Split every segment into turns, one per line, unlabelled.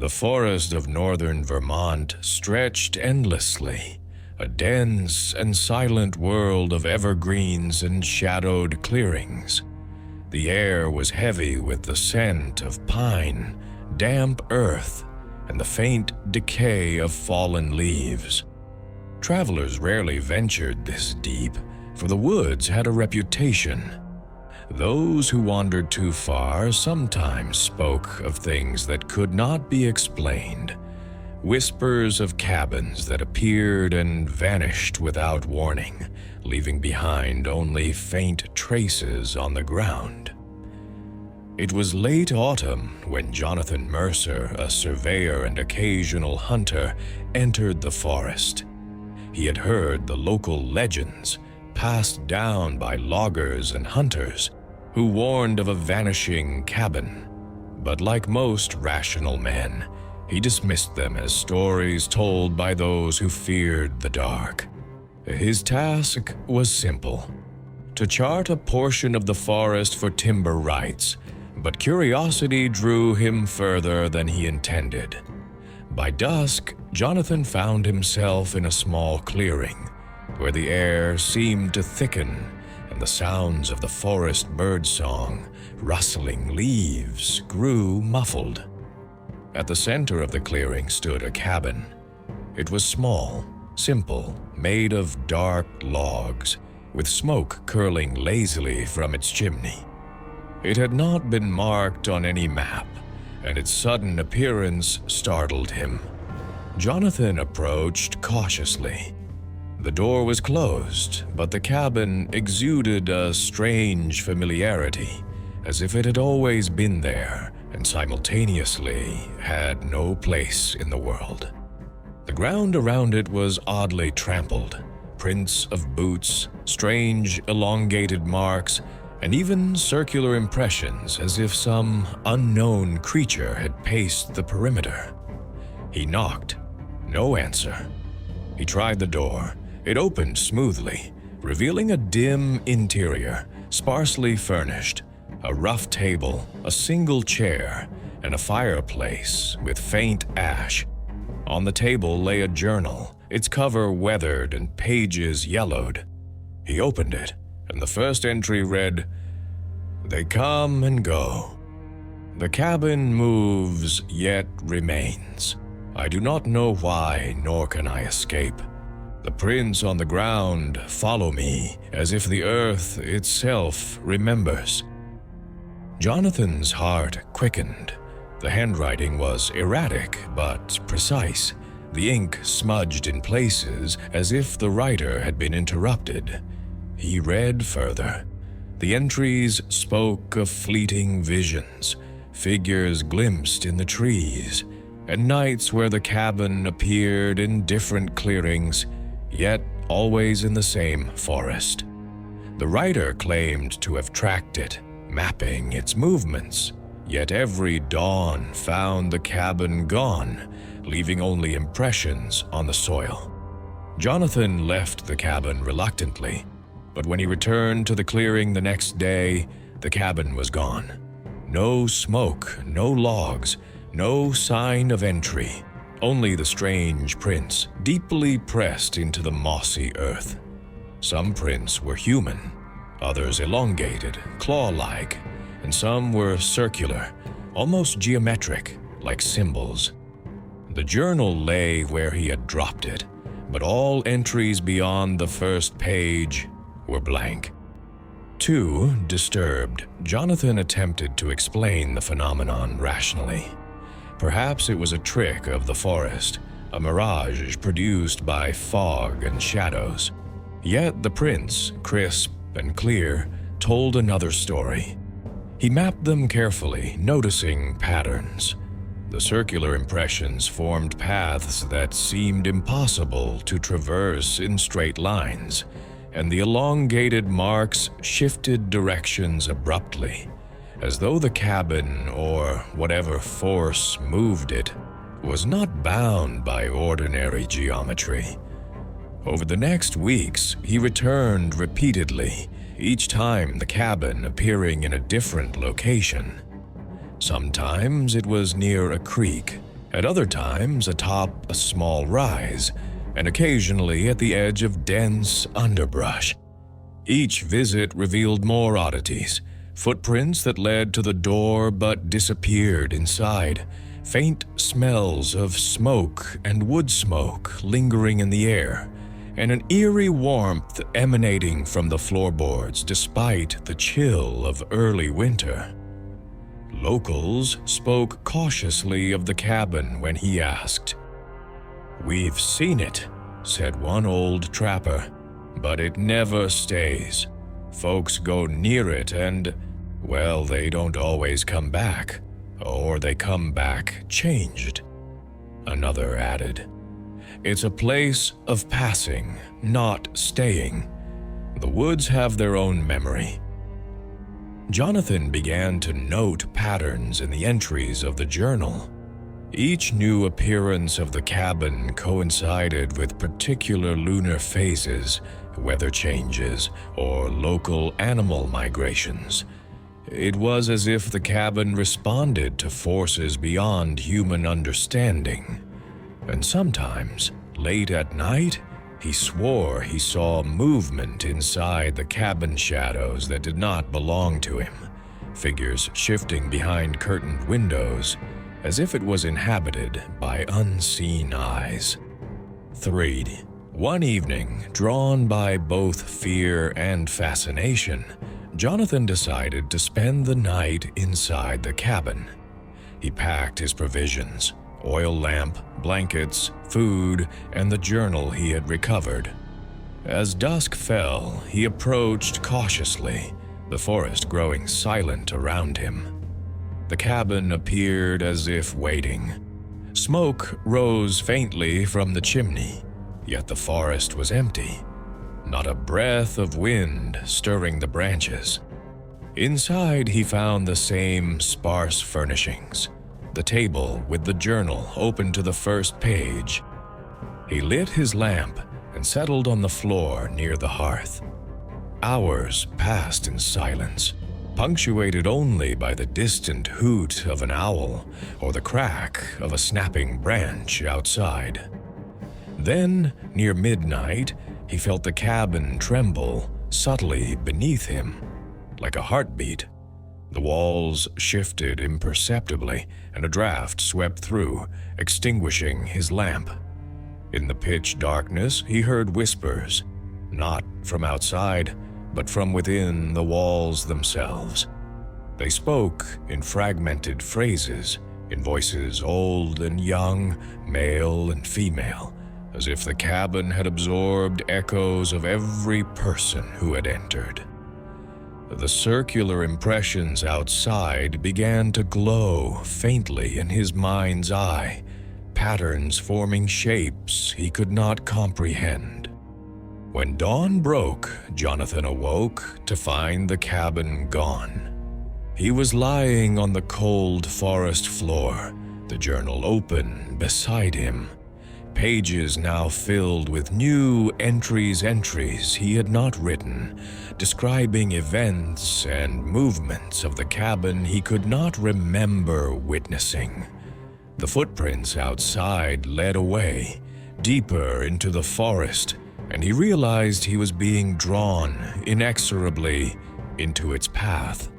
The forest of northern Vermont stretched endlessly, a dense and silent world of evergreens and shadowed clearings. The air was heavy with the scent of pine, damp earth, and the faint decay of fallen leaves. Travelers rarely ventured this deep, for the woods had a reputation. Those who wandered too far sometimes spoke of things that could not be explained, whispers of cabins that appeared and vanished without warning, leaving behind only faint traces on the ground. It was late autumn when Jonathan Mercer, a surveyor and occasional hunter, entered the forest. He had heard the local legends passed down by loggers and hunters who warned of a vanishing cabin, but like most rational men, he dismissed them as stories told by those who feared the dark. His task was simple: to chart a portion of the forest for timber rights, but curiosity drew him further than he intended. By dusk, Jonathan found himself in a small clearing, where the air seemed to thicken and the sounds of the forest birdsong, rustling leaves, grew muffled. At the center of the clearing stood a cabin. It was small, simple, made of dark logs, with smoke curling lazily from its chimney. It had not been marked on any map, and its sudden appearance startled him. Jonathan approached cautiously. The door was closed, but the cabin exuded a strange familiarity, as if it had always been there and simultaneously had no place in the world. The ground around it was oddly trampled, prints of boots, strange elongated marks, and even circular impressions as if some unknown creature had paced the perimeter. He knocked. No answer. He tried the door. It opened smoothly, revealing a dim interior, sparsely furnished, a rough table, a single chair, and a fireplace with faint ash. On the table lay a journal, its cover weathered and pages yellowed. He opened it, and the first entry read, "They come and go. The cabin moves, yet remains. I do not know why, nor can I escape. The prints on the ground follow me, as if the earth itself remembers." Jonathan's heart quickened. The handwriting was erratic but precise, the ink smudged in places as if the writer had been interrupted. He read further. The entries spoke of fleeting visions, figures glimpsed in the trees, and nights where the cabin appeared in different clearings, yet always in the same forest. The writer claimed to have tracked it, mapping its movements, yet every dawn found the cabin gone, leaving only impressions on the soil. Jonathan left the cabin reluctantly, but when he returned to the clearing the next day, the cabin was gone. No smoke, no logs, no sign of entry. Only the strange prints, deeply pressed into the mossy earth. Some prints were human, others elongated, claw-like, and some were circular, almost geometric, like symbols. The journal lay where he had dropped it, but all entries beyond the first page were blank. Too disturbed, Jonathan attempted to explain the phenomenon rationally. Perhaps it was a trick of the forest, a mirage produced by fog and shadows. Yet the prints, crisp and clear, told another story. He mapped them carefully, noticing patterns. The circular impressions formed paths that seemed impossible to traverse in straight lines, and the elongated marks shifted directions abruptly, as though the cabin, or whatever force moved it, was not bound by ordinary geometry. Over the next weeks, he returned repeatedly, each time the cabin appearing in a different location. Sometimes it was near a creek, At other times atop a small rise, and occasionally at the edge of dense underbrush. Each visit revealed more oddities, footprints that led to the door but disappeared inside, faint smells of smoke and wood smoke lingering in the air, and an eerie warmth emanating from the floorboards despite the chill of early winter. Locals spoke cautiously of the cabin when he asked. "We've seen it," said one old trapper, "but it never stays. Folks go near it and, well, they don't always come back, or they come back changed." Another added, "It's a place of passing, not staying. The woods have their own memory." Jonathan began to note patterns in the entries of the journal. Each new appearance of the cabin coincided with particular lunar phases, weather changes, or local animal migrations. It was as if the cabin responded to forces beyond human understanding. And sometimes, late at night, he swore he saw movement inside the cabin shadows that did not belong to him, figures shifting behind curtained windows, as if it was inhabited by unseen eyes. 3. One evening, drawn by both fear and fascination, Jonathan decided to spend the night inside the cabin. He packed his provisions, oil lamp, blankets, food, and the journal he had recovered. As dusk fell, he approached cautiously, the forest growing silent around him. The cabin appeared as if waiting. Smoke rose faintly from the chimney, yet the forest was empty. Not a breath of wind stirring the branches. Inside, he found the same sparse furnishings, the table with the journal open to the first page. He lit his lamp and settled on the floor near the hearth. Hours passed in silence, punctuated only by the distant hoot of an owl or the crack of a snapping branch outside. Then, near midnight, he felt the cabin tremble subtly beneath him, like a heartbeat. The walls shifted imperceptibly, and a draft swept through, extinguishing his lamp. In the pitch darkness, he heard whispers, not from outside, but from within the walls themselves. They spoke in fragmented phrases, in voices old and young, male and female, as if the cabin had absorbed echoes of every person who had entered. The circular impressions outside began to glow faintly in his mind's eye, patterns forming shapes he could not comprehend. When dawn broke, Jonathan awoke to find the cabin gone. He was lying on the cold forest floor, the journal open beside him. Pages now filled with new entries he had not written, describing events and movements of the cabin he could not remember witnessing. The footprints outside led away, deeper into the forest, and he realized he was being drawn inexorably into its path.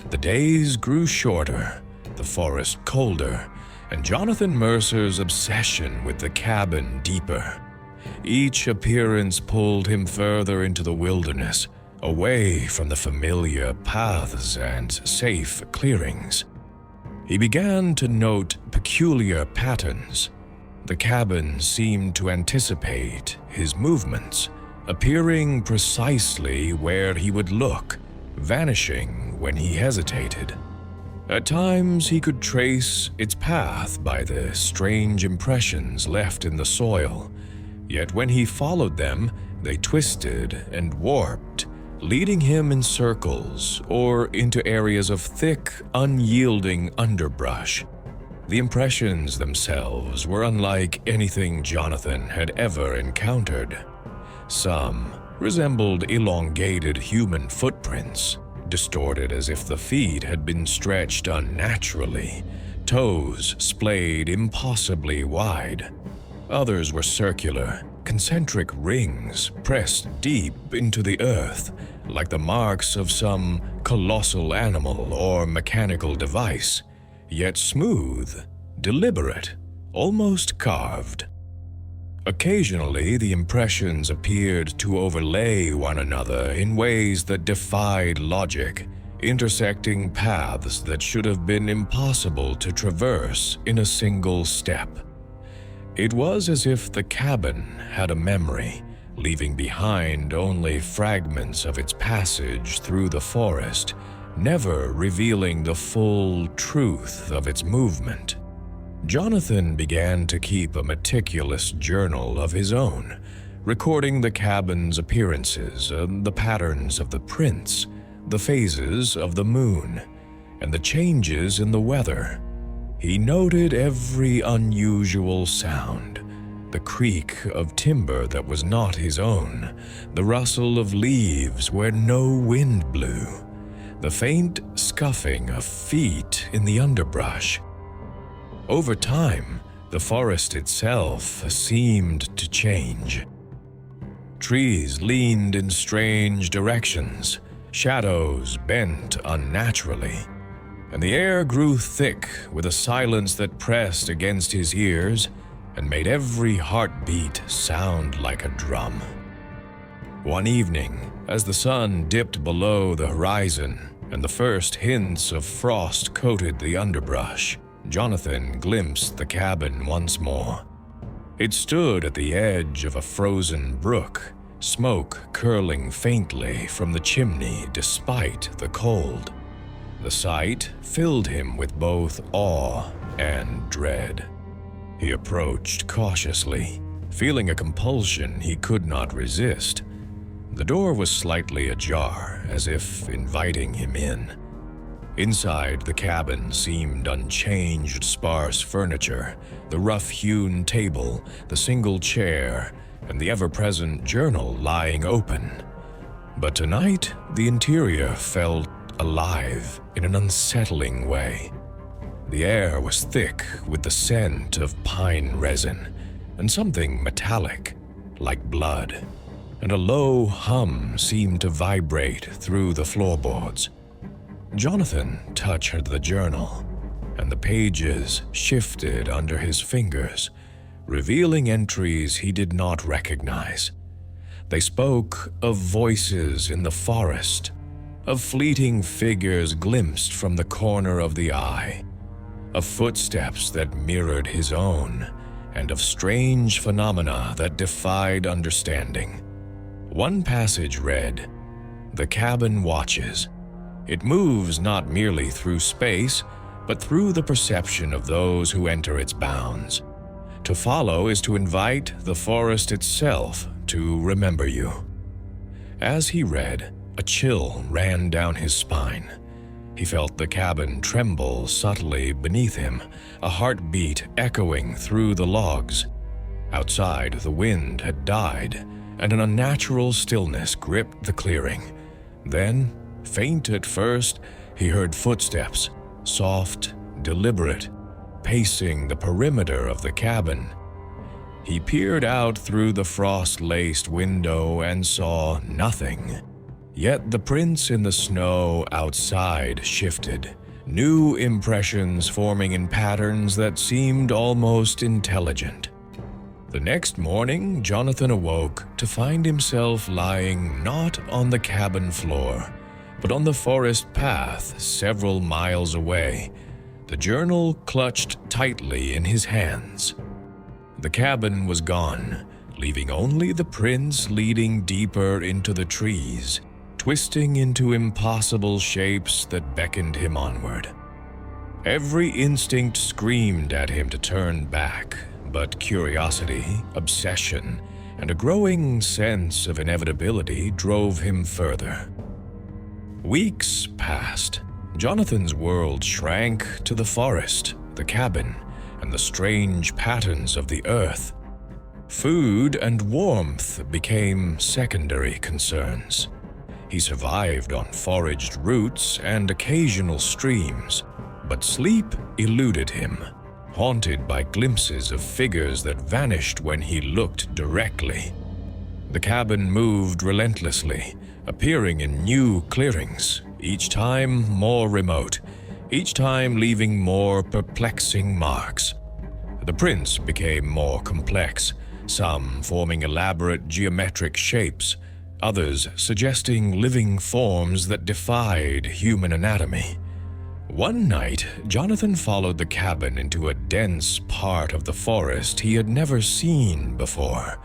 The days grew shorter, the forest colder, and Jonathan Mercer's obsession with the cabin deeper. Each appearance pulled him further into the wilderness, away from the familiar paths and safe clearings. He began to note peculiar patterns. The cabin seemed to anticipate his movements, appearing precisely where he would look, vanishing when he hesitated. At times, he could trace its path by the strange impressions left in the soil, yet when he followed them, they twisted and warped, leading him in circles or into areas of thick, unyielding underbrush. The impressions themselves were unlike anything Jonathan had ever encountered. Some resembled elongated human footprints, distorted as if the feet had been stretched unnaturally, toes splayed impossibly wide. Others were circular, concentric rings pressed deep into the earth, like the marks of some colossal animal or mechanical device, yet smooth, deliberate, almost carved. Occasionally, the impressions appeared to overlay one another in ways that defied logic, intersecting paths that should have been impossible to traverse in a single step. It was as if the cabin had a memory, leaving behind only fragments of its passage through the forest, never revealing the full truth of its movement. Jonathan began to keep a meticulous journal of his own, recording the cabin's appearances, the patterns of the prints, the phases of the moon, and the changes in the weather. He noted every unusual sound, the creak of timber that was not his own, the rustle of leaves where no wind blew, the faint scuffing of feet in the underbrush. Over time, the forest itself seemed to change. Trees leaned in strange directions, shadows bent unnaturally, and the air grew thick with a silence that pressed against his ears and made every heartbeat sound like a drum. One evening, as the sun dipped below the horizon and the first hints of frost coated the underbrush, Jonathan glimpsed the cabin once more. It stood at the edge of a frozen brook, smoke curling faintly from the chimney despite the cold. The sight filled him with both awe and dread. He approached cautiously, feeling a compulsion he could not resist. The door was slightly ajar, as if inviting him in. Inside, the cabin seemed unchanged sparse furniture, the rough-hewn table, the single chair, and the ever-present journal lying open. But tonight, the interior felt alive in an unsettling way. The air was thick with the scent of pine resin and something metallic, like blood, and a low hum seemed to vibrate through the floorboards. Jonathan touched the journal, and the pages shifted under his fingers, revealing entries he did not recognize. They spoke of voices in the forest, of fleeting figures glimpsed from the corner of the eye, of footsteps that mirrored his own, and of strange phenomena that defied understanding. One passage read, "The cabin watches. It moves not merely through space, but through the perception of those who enter its bounds. To follow is to invite the forest itself to remember you." As he read, a chill ran down his spine. He felt the cabin tremble subtly beneath him, a heartbeat echoing through the logs. Outside, the wind had died, and an unnatural stillness gripped the clearing. Then, faint at first, he heard footsteps, soft, deliberate, pacing the perimeter of the cabin. He peered out through the frost-laced window and saw nothing. Yet the prints in the snow outside shifted, new impressions forming in patterns that seemed almost intelligent. The next morning, Jonathan awoke to find himself lying not on the cabin floor, but on the forest path several miles away, the journal clutched tightly in his hands. The cabin was gone, leaving only the prints leading deeper into the trees, twisting into impossible shapes that beckoned him onward. Every instinct screamed at him to turn back, but curiosity, obsession, and a growing sense of inevitability drove him further. Weeks passed. Jonathan's world shrank to the forest, the cabin, and the strange patterns of the earth. Food and warmth became secondary concerns. He survived on foraged roots and occasional streams, But sleep eluded him, haunted by glimpses of figures that vanished when he looked directly. The cabin moved relentlessly, appearing in new clearings, each time more remote, each time leaving more perplexing marks. The prints became more complex, some forming elaborate geometric shapes, others suggesting living forms that defied human anatomy. One night, Jonathan followed the cabin into a dense part of the forest he had never seen before.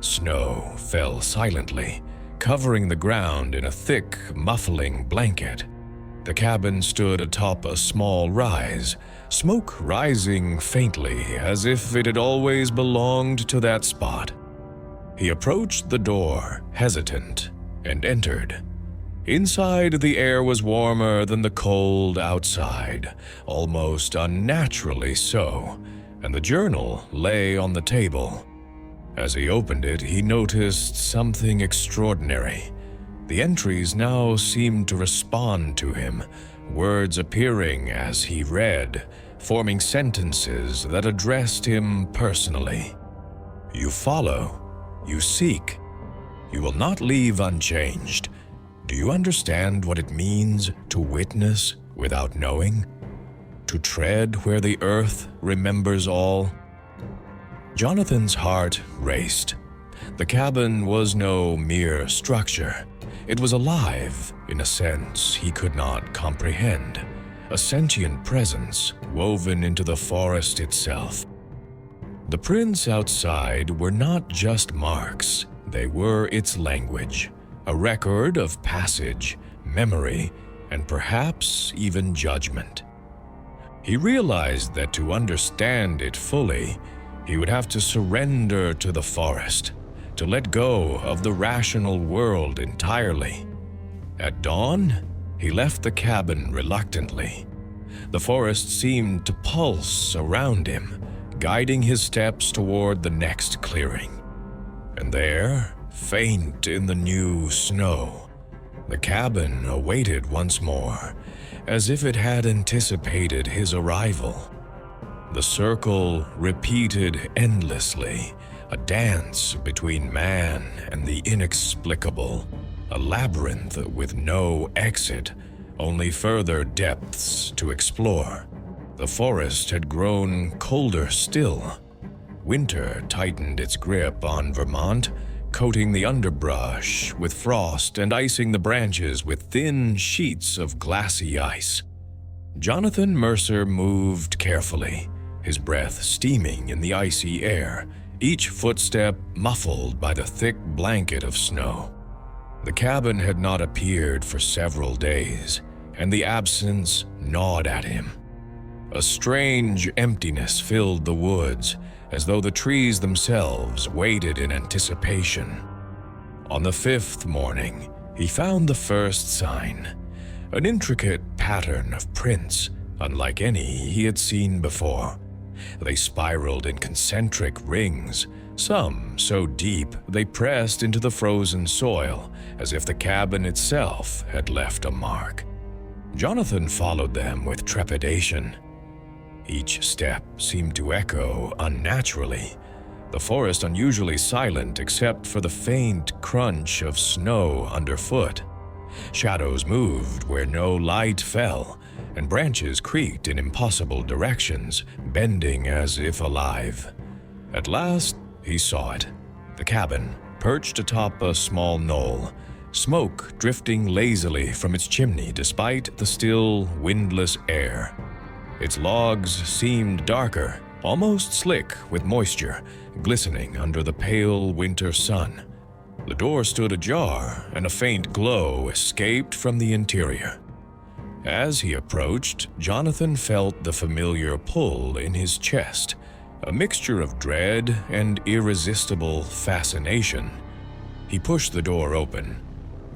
Snow fell silently, covering the ground in a thick, muffling blanket. The cabin stood atop a small rise, smoke rising faintly as if it had always belonged to that spot. He approached the door, hesitant, and entered. Inside, the air was warmer than the cold outside, almost unnaturally so, and the journal lay on the table. As he opened it, he noticed something extraordinary. The entries now seemed to respond to him, words appearing as he read, forming sentences that addressed him personally. You follow, you seek, you will not leave unchanged. Do you understand what it means to witness without knowing? To tread where the earth remembers all? Jonathan's heart raced. The cabin was no mere structure. It was alive in a sense he could not comprehend, a sentient presence woven into the forest itself. The prints outside were not just marks, they were its language, a record of passage, memory, and perhaps even judgment. He realized that to understand it fully, he would have to surrender to the forest, to let go of the rational world entirely. At dawn, he left the cabin reluctantly. The forest seemed to pulse around him, guiding his steps toward the next clearing. And there, faint in the new snow, the cabin awaited once more, as if it had anticipated his arrival. The circle repeated endlessly, a dance between man and the inexplicable, a labyrinth with no exit, only further depths to explore. The forest had grown colder still. Winter tightened its grip on Vermont, coating the underbrush with frost and icing the branches with thin sheets of glassy ice. Jonathan Mercer moved carefully, his breath steaming in the icy air, each footstep muffled by the thick blanket of snow. The cabin had not appeared for several days, and the absence gnawed at him. A strange emptiness filled the woods, as though the trees themselves waited in anticipation. On the fifth morning, he found the first sign, an intricate pattern of prints, unlike any he had seen before. They spiraled in concentric rings, some so deep they pressed into the frozen soil, as if the cabin itself had left a mark. Jonathan followed them with trepidation. Each step seemed to echo unnaturally, the forest unusually silent except for the faint crunch of snow underfoot. Shadows moved where no light fell, and branches creaked in impossible directions, bending as if alive. At last, he saw it. The cabin, perched atop a small knoll, smoke drifting lazily from its chimney despite the still, windless air. Its logs seemed darker, almost slick with moisture, glistening under the pale winter sun. The door stood ajar, and a faint glow escaped from the interior. As he approached, Jonathan felt the familiar pull in his chest, a mixture of dread and irresistible fascination. He pushed the door open.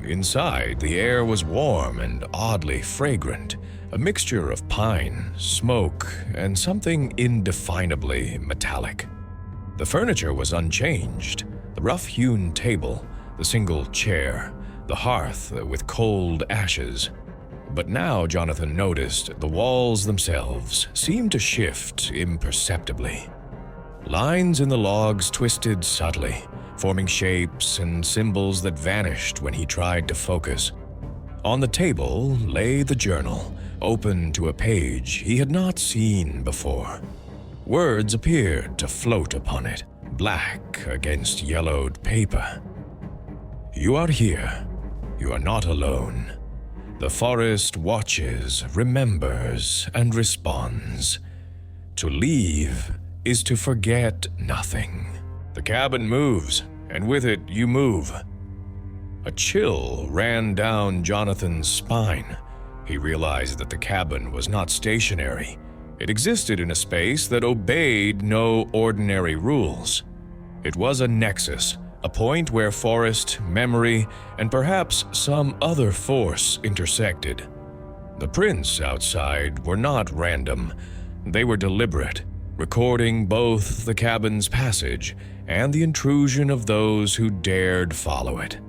Inside, the air was warm and oddly fragrant, a mixture of pine, smoke, and something indefinably metallic. The furniture was unchanged, the rough-hewn table, the single chair, the hearth with cold ashes. But now Jonathan noticed the walls themselves seemed to shift imperceptibly. Lines in the logs twisted subtly, forming shapes and symbols that vanished when he tried to focus. On the table lay the journal, open to a page he had not seen before. Words appeared to float upon it, black against yellowed paper. "You are here. You are not alone. The forest watches, remembers, and responds. To leave is to forget nothing. The cabin moves, and with it you move." A chill ran down Jonathan's spine. He realized that the cabin was not stationary. It existed in a space that obeyed no ordinary rules. It was a nexus, a point where forest, memory, and perhaps some other force intersected. The prints outside were not random. They were deliberate, recording both the cabin's passage and the intrusion of those who dared follow it.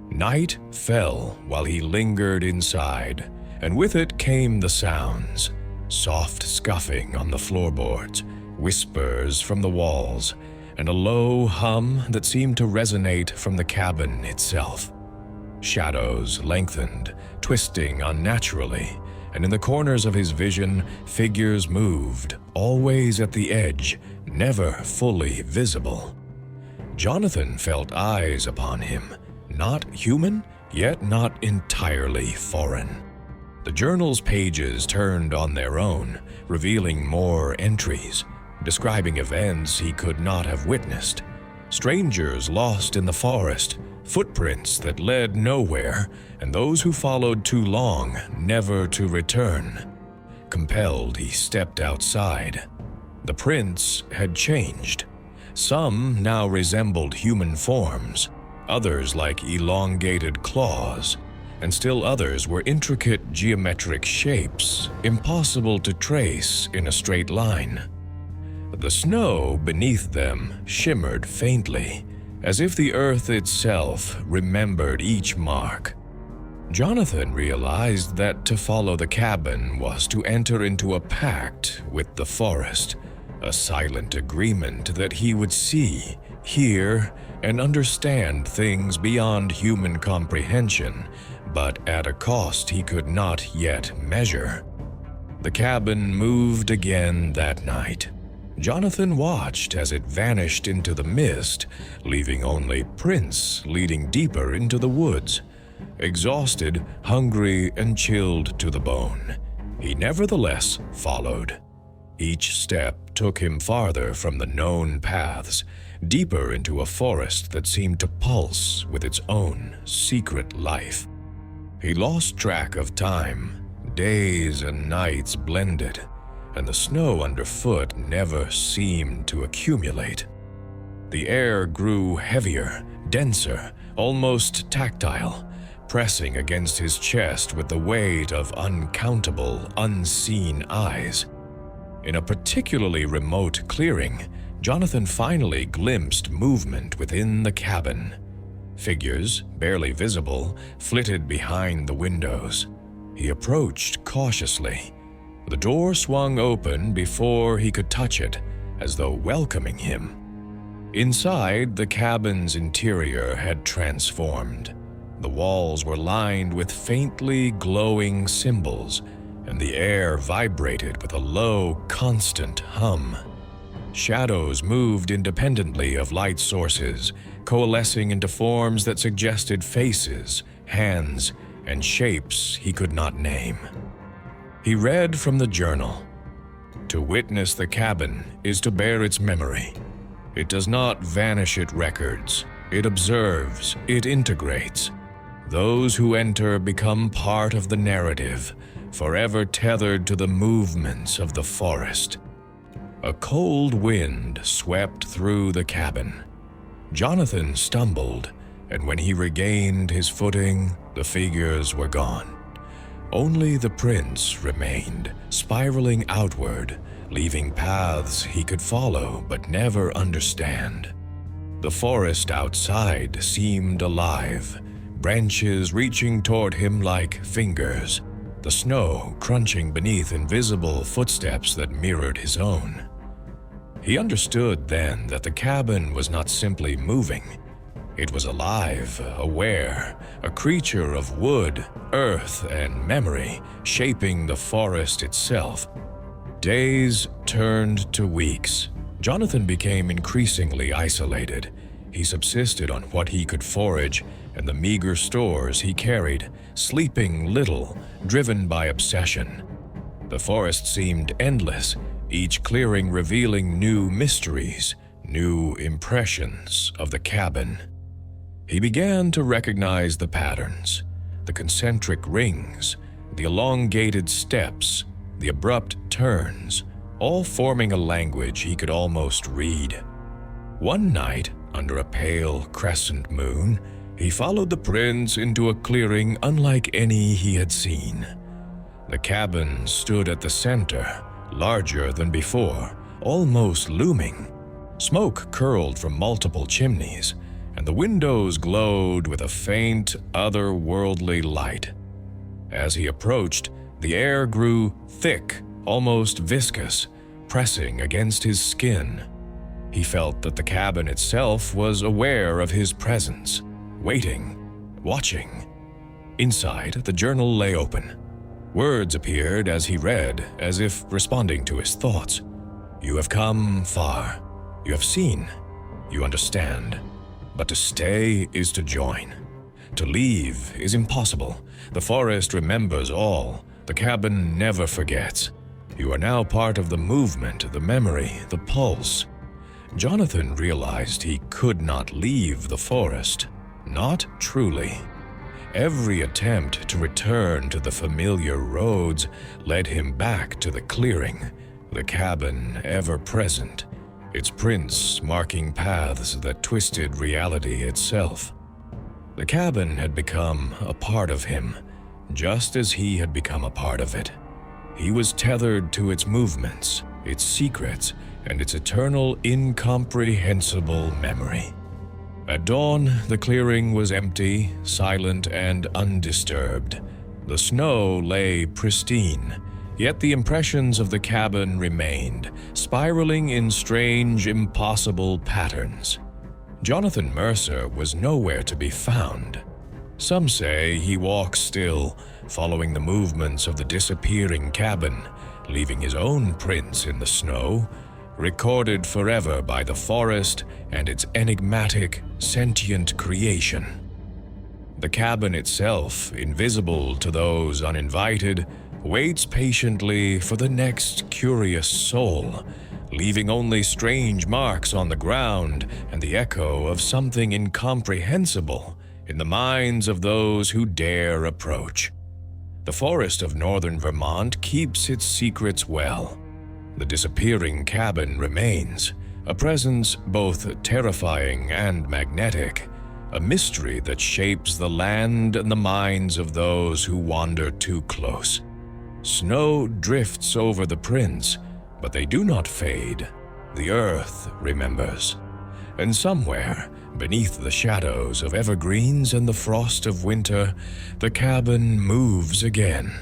Night fell while he lingered inside, and with it came the sounds: soft scuffing on the floorboards, whispers from the walls, and a low hum that seemed to resonate from the cabin itself. Shadows lengthened, twisting unnaturally, and in the corners of his vision, figures moved, always at the edge, never fully visible. Jonathan felt eyes upon him, not human, yet not entirely foreign. The journal's pages turned on their own, revealing more entries, describing events he could not have witnessed. Strangers lost in the forest, footprints that led nowhere, and those who followed too long, never to return. Compelled, he stepped outside. The prints had changed. Some now resembled human forms, others like elongated claws, and still others were intricate geometric shapes, impossible to trace in a straight line. The snow beneath them shimmered faintly, as if the earth itself remembered each mark. Jonathan realized that to follow the cabin was to enter into a pact with the forest, a silent agreement that he would see, hear, and understand things beyond human comprehension, but at a cost he could not yet measure. The cabin moved again that night. Jonathan watched as it vanished into the mist, leaving only prints leading deeper into the woods. Exhausted, hungry, and chilled to the bone, he nevertheless followed. Each step took him farther from the known paths, deeper into a forest that seemed to pulse with its own secret life. He lost track of time. Days and nights blended, and the snow underfoot never seemed to accumulate. The air grew heavier, denser, almost tactile, pressing against his chest with the weight of uncountable, unseen eyes. In a particularly remote clearing, Jonathan finally glimpsed movement within the cabin. Figures, barely visible, flitted behind the windows. He approached cautiously. The door swung open before he could touch it, as though welcoming him. Inside, the cabin's interior had transformed. The walls were lined with faintly glowing symbols, and the air vibrated with a low, constant hum. Shadows moved independently of light sources, coalescing into forms that suggested faces, hands, and shapes he could not name. He read from the journal. To witness the cabin is to bear its memory. It does not vanish its records. It observes, it integrates. Those who enter become part of the narrative, forever tethered to the movements of the forest. A cold wind swept through the cabin. Jonathan stumbled, and when he regained his footing, the figures were gone. Only the prints remained, spiraling outward, leaving paths he could follow but never understand. The forest outside seemed alive, branches reaching toward him like fingers. the snow crunching beneath invisible footsteps that mirrored his own. He understood then that the cabin was not simply moving. It was alive, aware, a creature of wood, earth, and memory, shaping the forest itself. Days turned to weeks. Jonathan became increasingly isolated. He subsisted on what he could forage and the meager stores he carried, sleeping little, driven by obsession. The forest seemed endless, each clearing revealing new mysteries, new impressions of the cabin. He began to recognize the patterns, the concentric rings, the elongated steps, the abrupt turns, all forming a language he could almost read. One night, under a pale crescent moon, he followed the prince into a clearing unlike any he had seen. The cabin stood at the center, larger than before, almost looming. Smoke curled from multiple chimneys, and the windows glowed with a faint, otherworldly light. As he approached, the air grew thick, almost viscous, pressing against his skin. He felt that the cabin itself was aware of his presence, waiting, watching. Inside, the journal lay open. Words appeared as he read, as if responding to his thoughts. "You have come far. You have seen. You understand. But to stay is to join. To leave is impossible. The forest remembers all. The cabin never forgets. You are now part of the movement, the memory, the pulse." Jonathan realized he could not leave the forest. Not truly. Every attempt to return to the familiar roads led him back to the clearing, the cabin ever present, its prints marking paths that twisted reality itself. The cabin had become a part of him, just as he had become a part of it. He was tethered to its movements, its secrets, and its eternal, incomprehensible memory. At dawn, the clearing was empty, silent, and undisturbed. The snow lay pristine, yet the impressions of the cabin remained, spiraling in strange, impossible patterns. Jonathan Mercer was nowhere to be found. Some say he walks still, following the movements of the disappearing cabin, leaving his own prints in the snow, recorded forever by the forest and its enigmatic, sentient creation. The cabin itself, invisible to those uninvited, waits patiently for the next curious soul, leaving only strange marks on the ground and the echo of something incomprehensible in the minds of those who dare approach. The forest of northern Vermont keeps its secrets well. The disappearing cabin remains, a presence both terrifying and magnetic, a mystery that shapes the land and the minds of those who wander too close. Snow drifts over the prints, but they do not fade. The earth remembers. And somewhere, beneath the shadows of evergreens and the frost of winter, the cabin moves again,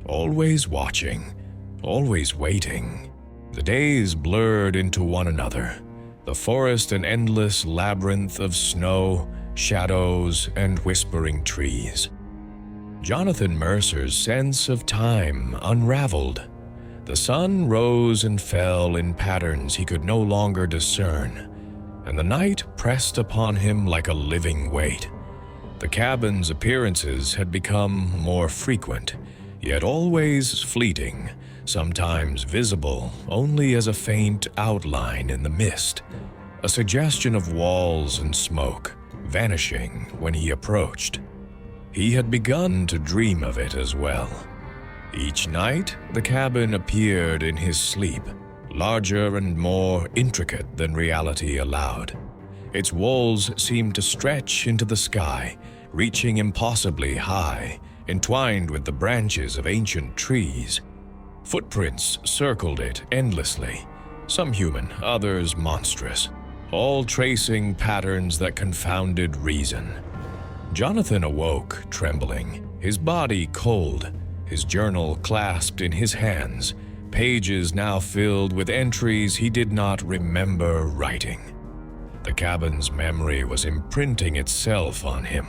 always watching, always waiting. The days blurred into one another, the forest an endless labyrinth of snow, shadows, and whispering trees. Jonathan Mercer's sense of time unraveled. The sun rose and fell in patterns he could no longer discern, and the night pressed upon him like a living weight. The cabin's appearances had become more frequent, yet always fleeting, sometimes visible only as a faint outline in the mist, a suggestion of walls and smoke, vanishing when he approached. He had begun to dream of it as well. Each night, the cabin appeared in his sleep, larger and more intricate than reality allowed. Its walls seemed to stretch into the sky, reaching impossibly high, entwined with the branches of ancient trees. Footprints circled it endlessly, some human, others monstrous, all tracing patterns that confounded reason. Jonathan awoke, trembling, his body cold, his journal clasped in his hands, pages now filled with entries he did not remember writing. The cabin's memory was imprinting itself on him,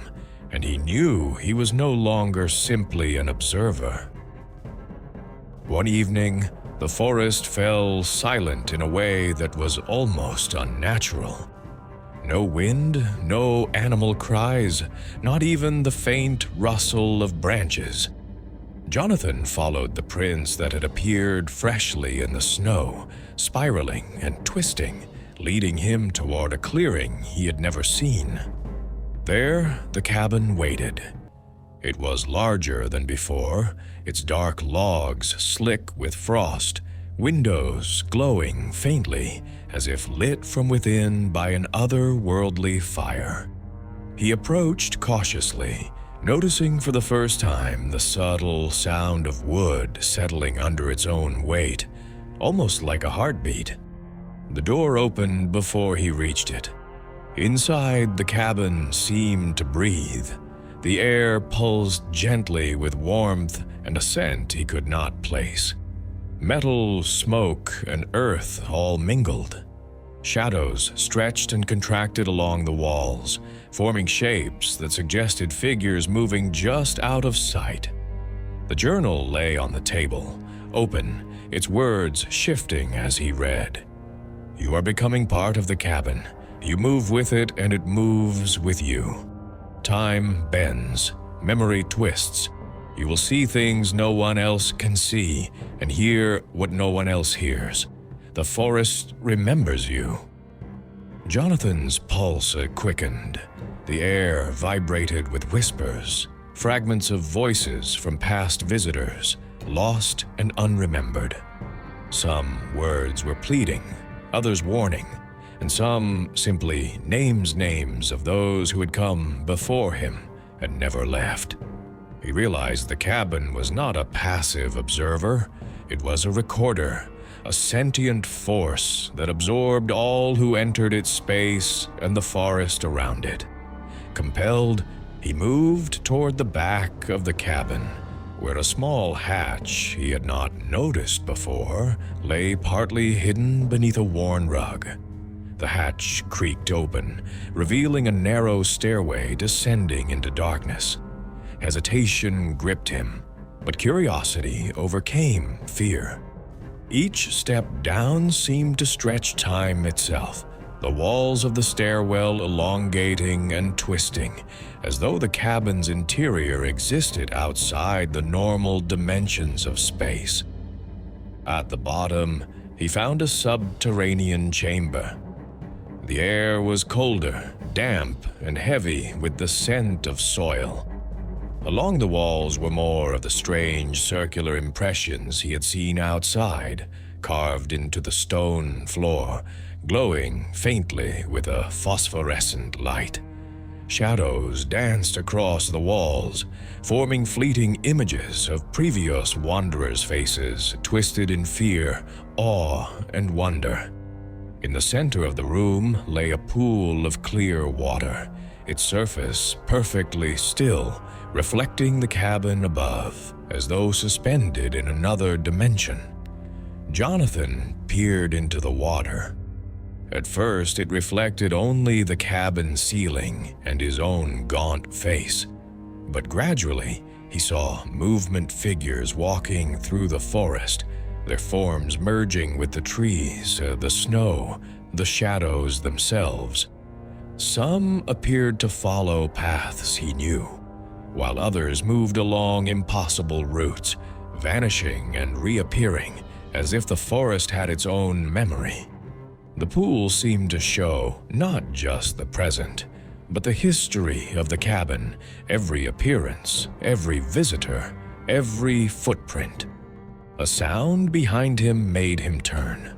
and he knew he was no longer simply an observer. One evening, the forest fell silent in a way that was almost unnatural. No wind, no animal cries, not even the faint rustle of branches. Jonathan followed the prints that had appeared freshly in the snow, spiraling and twisting, leading him toward a clearing he had never seen. There, the cabin waited. It was larger than before, its dark logs slick with frost, windows glowing faintly as if lit from within by an otherworldly fire. He approached cautiously, noticing for the first time the subtle sound of wood settling under its own weight, almost like a heartbeat. The door opened before he reached it. Inside, the cabin seemed to breathe. The air pulsed gently with warmth and a scent he could not place. Metal, smoke, and earth all mingled. Shadows stretched and contracted along the walls, forming shapes that suggested figures moving just out of sight. The journal lay on the table, open, its words shifting as he read. "You are becoming part of the cabin. You move with it and it moves with you. Time bends, memory twists. You will see things no one else can see and hear what no one else hears. The forest remembers you." Jonathan's pulse quickened. The air vibrated with whispers, fragments of voices from past visitors, lost and unremembered. Some words were pleading, others warning, and some simply names of those who had come before him and never left. He realized the cabin was not a passive observer. It was a recorder, a sentient force that absorbed all who entered its space and the forest around it. Compelled, he moved toward the back of the cabin, where a small hatch he had not noticed before lay partly hidden beneath a worn rug. The hatch creaked open, revealing a narrow stairway descending into darkness. Hesitation gripped him, but curiosity overcame fear. Each step down seemed to stretch time itself, the walls of the stairwell elongating and twisting, as though the cabin's interior existed outside the normal dimensions of space. At the bottom, he found a subterranean chamber. The air was colder, damp, and heavy with the scent of soil. Along the walls were more of the strange circular impressions he had seen outside, carved into the stone floor, glowing faintly with a phosphorescent light. Shadows danced across the walls, forming fleeting images of previous wanderers' faces twisted in fear, awe, and wonder. In the center of the room lay a pool of clear water, its surface perfectly still, reflecting the cabin above, as though suspended in another dimension. Jonathan peered into the water. At first, it reflected only the cabin ceiling and his own gaunt face, but gradually he saw movement figures walking through the forest, their forms merging with the trees, the snow, the shadows themselves. Some appeared to follow paths he knew, while others moved along impossible routes, vanishing and reappearing as if the forest had its own memory. The pool seemed to show not just the present, but the history of the cabin, every appearance, every visitor, every footprint. A sound behind him made him turn.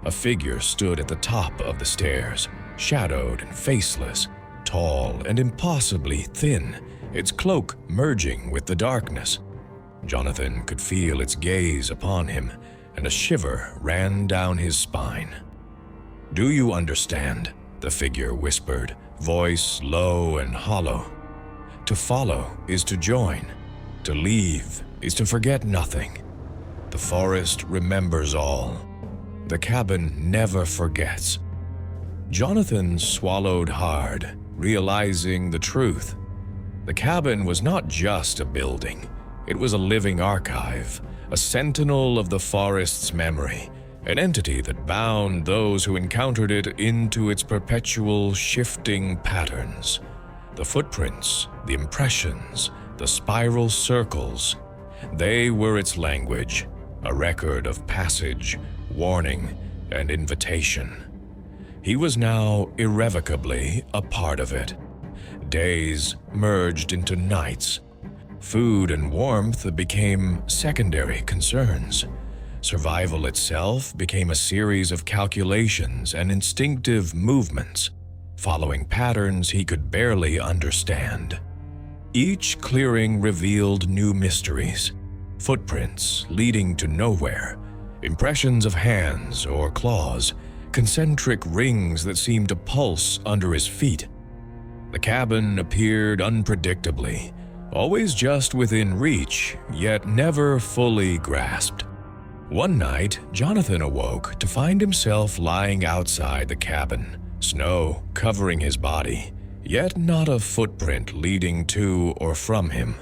A figure stood at the top of the stairs, shadowed and faceless, tall and impossibly thin, its cloak merging with the darkness. Jonathan could feel its gaze upon him, and a shiver ran down his spine. "Do you understand?" the figure whispered, voice low and hollow. "To follow is to join. To leave is to forget nothing. The forest remembers all. The cabin never forgets. Jonathan swallowed hard, realizing the truth. The cabin was not just a building. It was a living archive, a sentinel of the forest's memory, an entity that bound those who encountered it into its perpetual shifting patterns. The footprints, the impressions, the spiral circles, they were its language, a record of passage, warning, and invitation. He was now irrevocably a part of it. Days merged into nights. Food and warmth became secondary concerns. Survival itself became a series of calculations and instinctive movements, following patterns he could barely understand. Each clearing revealed new mysteries, footprints leading to nowhere, impressions of hands or claws, concentric rings that seemed to pulse under his feet. The cabin appeared unpredictably, always just within reach, yet never fully grasped. One night, Jonathan awoke to find himself lying outside the cabin, snow covering his body, yet not a footprint leading to or from him.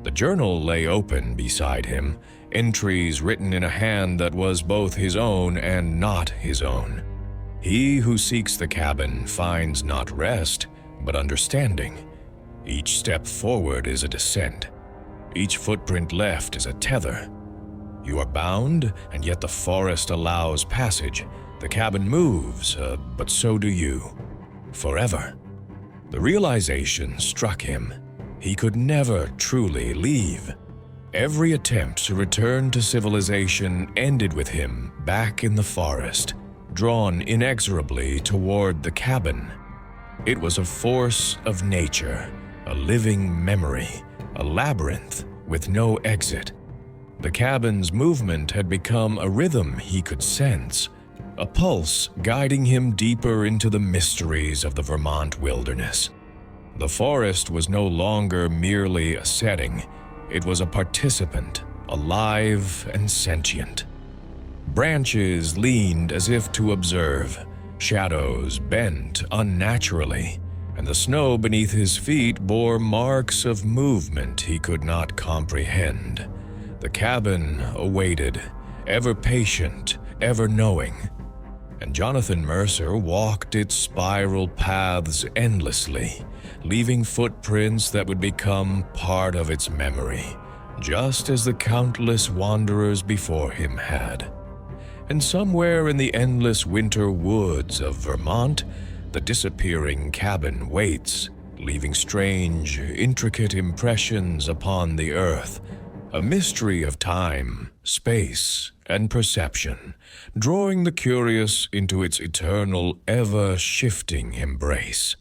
The journal lay open beside him, entries written in a hand that was both his own and not his own. He who seeks the cabin finds not rest, but understanding. Each step forward is a descent. Each footprint left is a tether. You are bound, and yet the forest allows passage. The cabin moves, but so do you. Forever. The realization struck him. He could never truly leave. Every attempt to return to civilization ended with him back in the forest, drawn inexorably toward the cabin. It was a force of nature, a living memory, a labyrinth with no exit. The cabin's movement had become a rhythm he could sense, a pulse guiding him deeper into the mysteries of the Vermont wilderness. The forest was no longer merely a setting. It was a participant, alive and sentient. Branches leaned as if to observe, shadows bent unnaturally, and the snow beneath his feet bore marks of movement he could not comprehend. The cabin awaited, ever patient, ever knowing, and Jonathan Mercer walked its spiral paths endlessly, leaving footprints that would become part of its memory, just as the countless wanderers before him had. And somewhere in the endless winter woods of Vermont, the disappearing cabin waits, leaving strange, intricate impressions upon the earth, a mystery of time, space, and perception, drawing the curious into its eternal, ever-shifting embrace.